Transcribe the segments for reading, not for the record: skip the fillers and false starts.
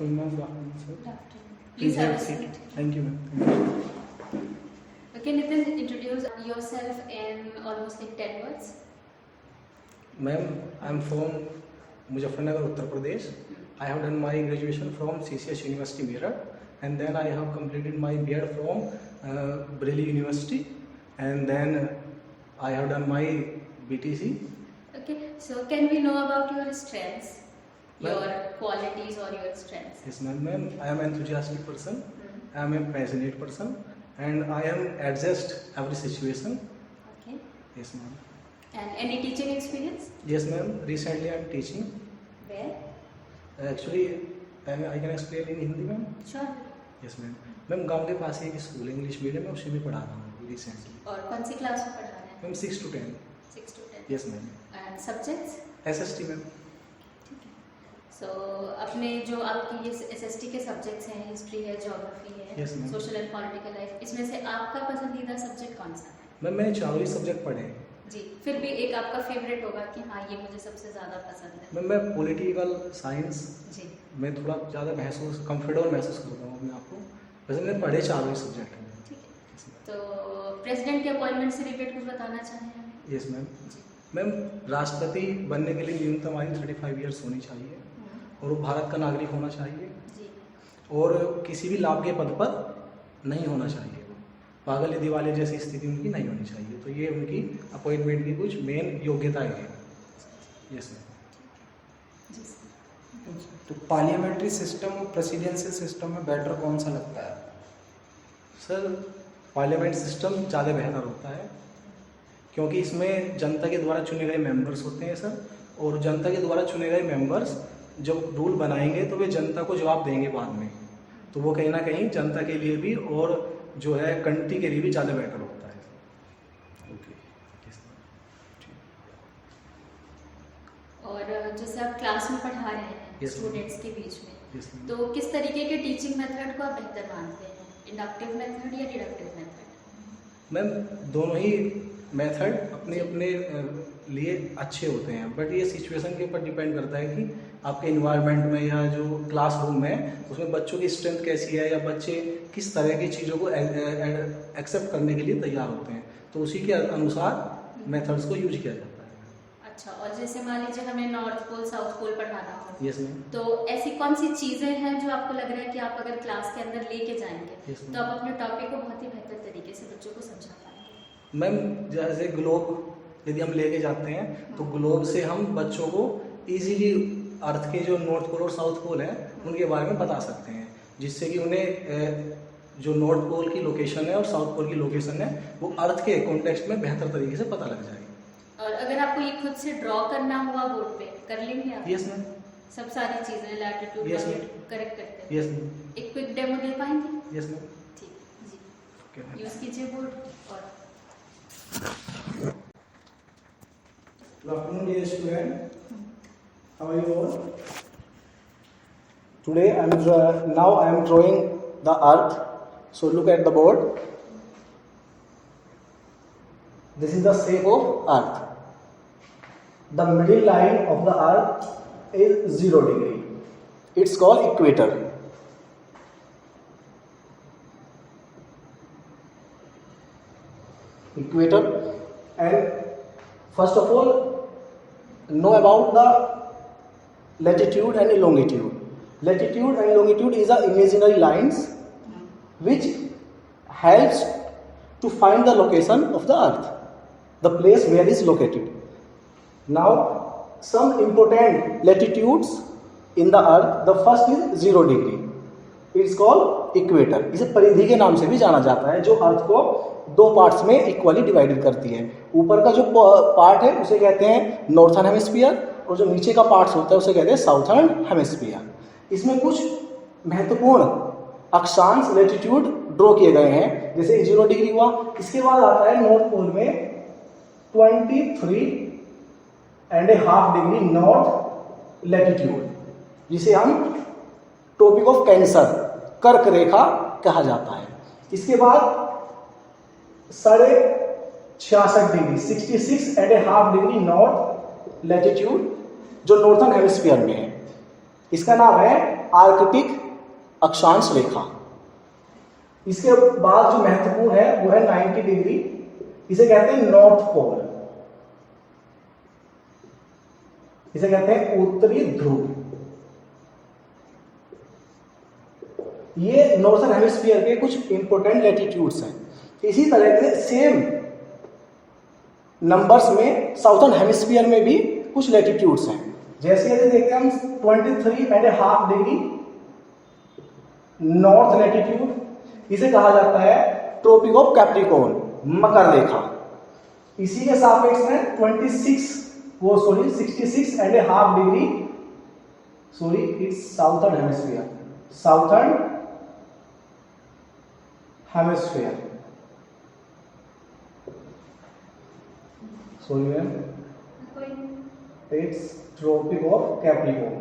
afternoon, ma'am. Good afternoon, sir. Good afternoon. Please Please have have a a seat. seat. Thank you, ma'am. Okay, Nitin, introduce yourself in almost like 10 words. Ma'am, I'm from Muzaffarnagar, Uttar Pradesh. I have done my graduation from CCS University, Meerut, and then I have completed my B.Ed from Bareilly University, and then I have done my BTC. Okay, so can we know about your strengths, Ma'am. your qualities or your strengths? Yes, ma'am. Ma'am, I am an enthusiastic person. Hmm. I am a passionate person, and I am adjust every situation. Okay, Yes, ma'am. and any teaching experience? Yes, ma'am. Recently, I am teaching. Where? Actually, I can explain in Hindi, ma'am. Sure. Yes ma'am ma'am गांव के पास ही एक school है English medium में, उसी में पढ़ा रहा हूँ रिसेंटली। और कौन सी क्लास में पढ़ा रहे हैं? Ma'am 6 to 10। 6 to 10. Yes ma'am. And subjects? SST ma'am. ठीक है। So अपने जो आपकी ये SST के सब्जेक्ट्स हैं, हिस्ट्री है, ज्योग्राफी है, Yes, ma'am. Social and political life, इसमें से आपका पसंदीदा सब्जेक्ट कौन सा है? मैम मैंने चारों ही सब्जेक्ट पढ़े हैं। जी, फिर भी एक आपका फेवरेट होगा कि हाँ ये मुझे सबसे ज़्यादा पसंद है। मैम मैं पॉलिटिकल साइंस जी, में थोड़ा ज़्यादा कंफर्टेबल महसूस करता हूँ अपने आप को। वैसे मैंने पढ़े चारों ही सब्जेक्ट हैं। ठीक है। तो प्रेसिडेंट के अपॉइंटमेंट से रिलेटेड कुछ बताना चाहें? Yes ma'am. जी। मैम राष्ट्रपति बनने के लिए न्यूनतम आयु 35 ईयर्स होनी चाहिए, और वो भारत का नागरिक होना चाहिए, जी, और किसी भी लाभ के पद पर नहीं होना चाहिए। पागल या दिवालिया जैसी स्थिति उनकी नहीं होनी चाहिए। तो ये उनकी अपॉइंटमेंट की कुछ मेन योग्यताएं हैं। Yes ma'am. जी। तो पार्लियामेंट्री सिस्टम और प्रेसिडेंशियल सिस्टम में बेटर कौन सा लगता है? सर पार्लियामेंट सिस्टम ज़्यादा बेहतर होता है, क्योंकि इसमें जनता के द्वारा चुने गए मेंबर्स होते हैं सर, और जनता के द्वारा चुने गए मेंबर्स जब रूल बनाएंगे तो वे जनता को जवाब देंगे बाद में। तो वो कहीं ना कहीं जनता के लिए भी और जो है कंट्री के लिए भी ज़्यादा बेटर होता है। ओके। और जैसे आप क्लास में पढ़ा रहे हैं Yes, ma'am. स्टूडेंट्स के बीच में, यस मैम। तो किस तरीके के टीचिंग मेथड को आप बेहतर मानते हैं? इंडक्टिव मेथड या डिडक्टिव मेथड? मैम दोनों ही मेथड अपने अपने लिए अच्छे होते हैं, बट ये सिचुएशन के ऊपर डिपेंड करता है कि आपके इन्वायरमेंट में या जो क्लासरूम है उसमें बच्चों की स्ट्रेंथ कैसी है, या बच्चे किस तरह की चीज़ों को एक्सेप्ट करने के लिए तैयार होते हैं, तो उसी के अनुसार मेथड्स को यूज किया जाता है। अच्छा, और जैसे मान लीजिए हमें नॉर्थ पोल साउथ पोल पढ़ाना हो, यस मैम। तो ऐसी कौन सी चीज़ें हैं जो आपको लग रहा है कि आप अगर क्लास के अंदर लेके जाएंगे Yes, ma'am. तो आप अपने टॉपिक को बहुत ही बेहतर तरीके से बच्चों को समझा पाएंगे? मैम जैसे ग्लोब यदि हम लेके जाते हैं तो ग्लोब से हम बच्चों को इजीली अर्थ के जो नॉर्थ पोल और साउथ पोल है उनके बारे में बता सकते हैं, जिससे कि उन्हें जो नॉर्थ पोल की लोकेशन है और साउथ पोल की लोकेशन है वो अर्थ के कॉन्टेक्स्ट में बेहतर तरीके से पता लग जाएगी। और अगर आपको ये खुद से ड्रॉ करना हुआ बोर्ड पे, कर लेंगे आप? Yes ma'am. सब सारी चीज़ें लैटिट्यूड Yes, ma'am. करेक्ट करते हैं? Yes ma'am. एक क्विक डेमो दे पाएंगे? Yes ma'am. ठीक जी, ओके मैम। यूज़ कीजिए बोर्ड। और Good afternoon, dear student. How are you all? Today now I am drawing the earth. So look at the board. This is the shape of earth. The middle line of the earth is 0 degree. It's called equator. Equator. And first of all, know about the latitude and longitude. Latitude and longitude is the imaginary lines which helps to find the location of the earth, the place where it is located. Now some important latitudes in the earth, the first is 0 degree. It's called equator. इसे परिधि के नाम से भी जाना जाता है, जो अर्थ को दो पार्ट्स में इक्वली डिवाइडेड करती है। ऊपर का जो पार्ट है उसे कहते हैं नॉर्थर्न हेमिस्फीयर, और जो नीचे का पार्ट होता है उसे कहते हैं साउथर्न हेमिस्फीयर। इसमें कुछ महत्वपूर्ण अक्षांश लैटिट्यूड ड्रॉ किए गए हैं, जैसे 0 डिग्री हुआ। इसके बाद आता है नॉर्थ पोल में 23.5 डिग्री नॉर्थ लैटिट्यूड, जिसे हम टॉपिक ऑफ कैंसर, कर्क रेखा कहा जाता है। इसके बाद 66.5 डिग्री 66.5 डिग्री नॉर्थ लैटिट्यूड, जो नॉर्थर्न हेमिस्फीयर में है, इसका नाम है आर्कटिक अक्षांश रेखा। इसके बाद जो महत्वपूर्ण है वो है 90 डिग्री, इसे कहते हैं नॉर्थ पोल, इसे कहते हैं उत्तरी ध्रुव। ये नॉर्थर्न हेमिस्फीयर के कुछ इंपोर्टेंट लैटिट्यूड्स हैं। इसी तरह के सेम नंबर्स में साउथर्न हेमिस्फीयर में भी कुछ लैटिट्यूड्स हैं। जैसे यदि देखते हैं हम 23.5 डिग्री नॉर्थ लैटिट्यूड, इसे कहा जाता है ट्रॉपिक ऑफ कैप्रिकॉर्न, मकर रेखा। इसी के सापेक्ष में 66.5 degree, sorry it's southern hemisphere, southern hemisphere, sorry ma'am, it's tropic of Capricorn.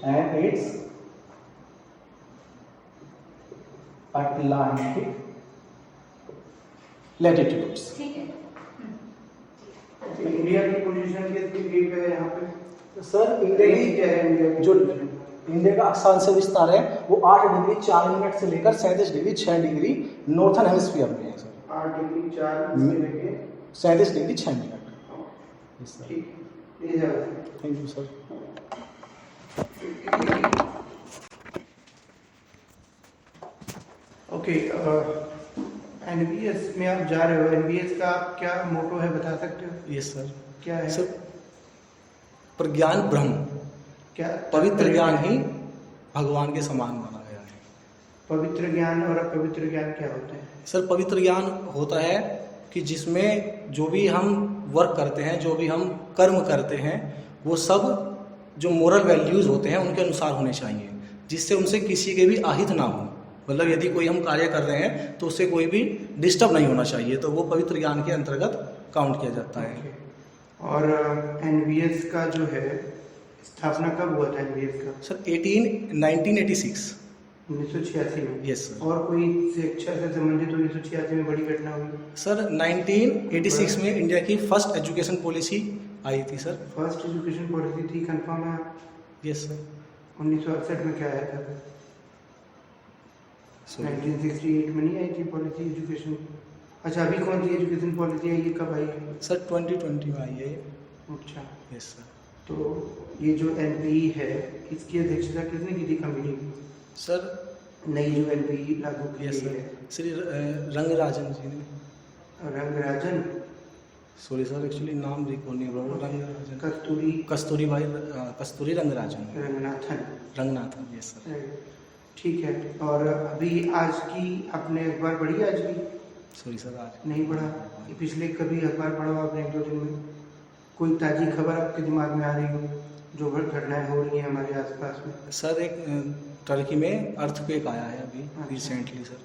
And its Atlantic latitudes। ठीक है। इंडिया की पोजीशन कितनी डीप है यहाँ पे? सर इंडिया की जो इंडिया का अक्षांश विस्तार है वो 8 डिग्री 4 मिनट से लेकर 37 डिग्री 6 डिग्री नॉर्थर्न हेमिस्फीयर में है सर। 8 डिग्री 4 से लेके 37 डिग्री 6 मिनट। यस सर, ठीक, ये जगह है। Thank you sir. Okay, NBS में आप जा रहे हो, एनबीएस का आप क्या मोटो है बता सकते हो? Yes sir. क्या है सर प्रज्ञान ब्रह्म, क्या पवित्र ज्ञान ही भगवान के समान माना गया है। पवित्र ज्ञान और अपवित्र ज्ञान क्या होते हैं? सर पवित्र ज्ञान होता है कि जिसमें जो भी हम वर्क करते हैं, जो भी हम कर्म करते हैं, वो सब जो मोरल वैल्यूज़ होते हैं उनके अनुसार होने चाहिए, जिससे उनसे किसी के भी आहित ना हो। मतलब यदि कोई हम कार्य कर रहे हैं तो उससे कोई भी डिस्टर्ब नहीं होना चाहिए, तो वो पवित्र ज्ञान के अंतर्गत काउंट किया जाता है। और एनबीएस का जो है स्थापना कब हुआ था एनबीएस का? सर 1986। 1986 में। Yes sir. और कोई शिक्षा से संबंधित 1986 में बड़ी घटना हुई? सर 1986 में इंडिया की फर्स्ट एजुकेशन पॉलिसी आई थी सर। फर्स्ट एजुकेशन पॉलिसी थी, कंफर्म है? Yes sir. 1968 में क्या आया था? 1968 में नहीं आई थी पॉलिसी एजुकेशन? अच्छा, अभी कौन सी एजुकेशन पॉलिसी आई, ये कब आई है? सर 2020 में आई है। अच्छा, यस सर। तो ये जो एनपीई है इसकी अध्यक्षता किसने की थी कंपनी? सर नई जो एनपीई लागू की यस गई सर, है, श्री रंगराजन जी ने। रंगराजन, सॉरी सर, एक्चुअली नाम रिकॉल नहीं हो रहा। रंगराजन, कस्तूरी कस्तूरी रंगराजन, रंगनाथन। रंगनाथन। Yes sir. ठीक है। और अभी आज की आपने अखबार पढ़ी? आज की सॉरी सर, आज नहीं पढ़ा? ये पिछले कभी अखबार पढ़ा आपने 1-2 दिन में? कोई ताज़ी खबर आपके दिमाग में आ रही हो जो घटनाएं हो रही हैं हमारे आसपास में? सर एक टर्की में अर्थक्वेक आया है अभी रिसेंटली सर।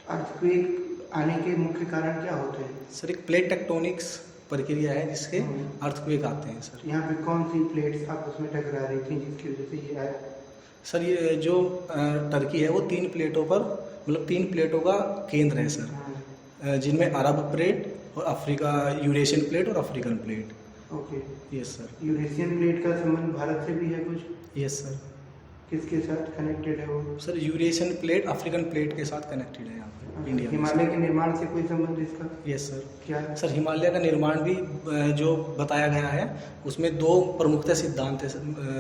अर्थक्वेक आने के मुख्य कारण क्या होते हैं? सर एक प्लेट टेक्टोनिक्स प्रक्रिया है जिसके अर्थक्वेक आते हैं सर। यहाँ पे कौन सी प्लेट्स आपस में टकरा रही थी जिसकी वजह से ये आया? सर ये जो टर्की है वो 3 प्लेटों पर, मतलब 3 प्लेटों का केंद्र है सर, हाँ। जिनमें अरब प्लेट और अफ्रीका, यूरेशियन प्लेट और African plate. Okay. Yes sir. Eurasian plate का संबंध भारत से भी है कुछ? Yes sir. किसके साथ कनेक्टेड है वो? Sir Eurasian plate African plate के साथ कनेक्टेड है यहाँ पे इंडिया में। हिमालय के निर्माण से कोई संबंध इसका? Yes sir. क्या? सर हिमालय का निर्माण भी जो बताया गया है उसमें 2 प्रमुखतः सिद्धांत है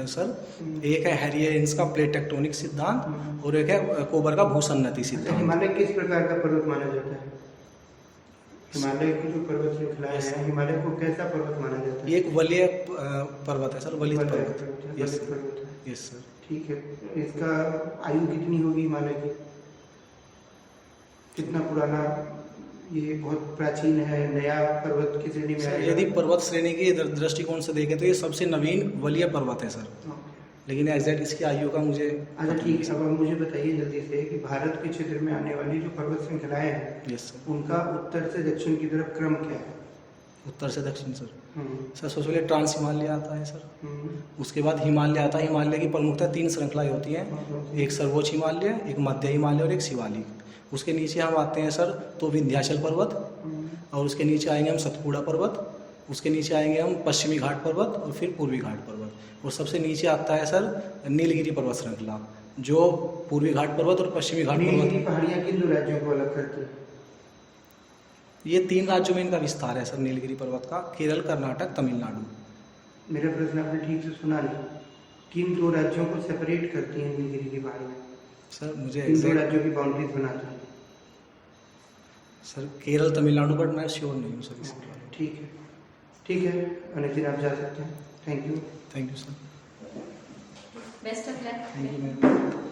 सर। एक है हैरियंस का प्लेट टेक्टोनिक सिद्धांत और एक है कोबर का भूसन्नति अच्छा, सिद्धांत। हिमालय किस प्रकार का पर्वत माना जाता है? हिमालय की जो पर्वत श्रृंखलाएं हैं, हिमालय को कैसा पर्वत माना जाता है? ये एक वलीय पर्वत है सर, वलित वलित पर्वत। पर्वत है, यस वलित सर। पर्वत है। Yes sir. ठीक है। इसका आयु कितनी होगी हिमालय की? कितना पुराना? ये बहुत प्राचीन है, नया पर्वत की श्रेणी में सर आएगा? यदि पर्वत श्रेणी के दृष्टिकोण से देखें तो ये सबसे नवीन वलीय पर्वत है सर, लेकिन एग्जैक्ट इसकी आयु का मुझे अच्छा ठीक है। अब आप मुझे बताइए जल्दी से कि भारत के क्षेत्र में आने वाली जो पर्वत श्रृंखलाएं हैं, यस सर। उनका उत्तर से दक्षिण की तरफ क्रम क्या है? उत्तर से दक्षिण सर। हम्म, सर सबसे पहले ट्रांस हिमालय आता है सर, हम्म, उसके बाद हिमालय आता है। हिमालय की प्रमुखतः 3 श्रृंखलाएं होती हैं, एक सर्वोच्च हिमालय, एक मध्य हिमालय और एक शिवालिक। उसके नीचे हम आते हैं सर तो विंध्याचल पर्वत, हम्म, और उसके नीचे आएंगे हम सतपुड़ा पर्वत, उसके नीचे आएंगे हम पश्चिमी घाट पर्वत और फिर पूर्वी घाट पर्वत, और सबसे नीचे आता है सर नीलगिरी पर्वत श्रृंखला, जो पूर्वी घाट पर्वत और पश्चिमी घाट नीलगिरी पर्वत, पहाड़ियाँ किन 2 राज्यों को अलग करती हैं? ये 3 राज्यों में इनका विस्तार है सर नीलगिरी पर्वत का, केरल, कर्नाटक, तमिलनाडु। मेरा प्रश्न आपने ठीक से सुना नहीं। किन 2 राज्यों को सेपरेट करती हैं नीलगिरी की पहाड़ियाँ? सर मुझे किन 2 एग्जैक्ट राज्यों की बाउंड्रीज बनाती हैं? सर केरल, तमिलनाडु, बट मैं श्योर नहीं हूँ सर इसके बारे में। ठीक है नितिन, आप जा सकते हैं। Thank you. Thank you sir. Best of luck. Thank you ma'am.